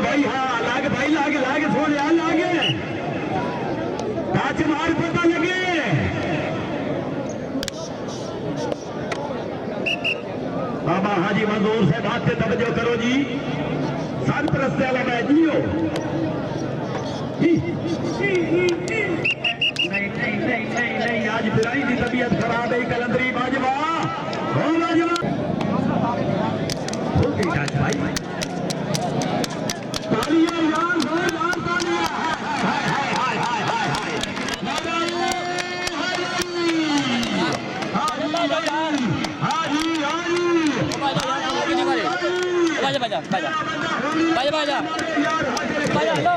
भाई हाँ लागे भाई लागे लागे थोड़े यार लागे काच मार पता लगे बाबा हाजी मंजूर से बात से तवज्जो करो जी सरप्रस्त वाला मैच जियो नहीं आज बिराई की तबीयत खराब है कलंदरी बाजवा हो बाजवा हो गई आज भाई तालियां यार यार तालियां हाय हाय हाय हाय हाय हाय baja लो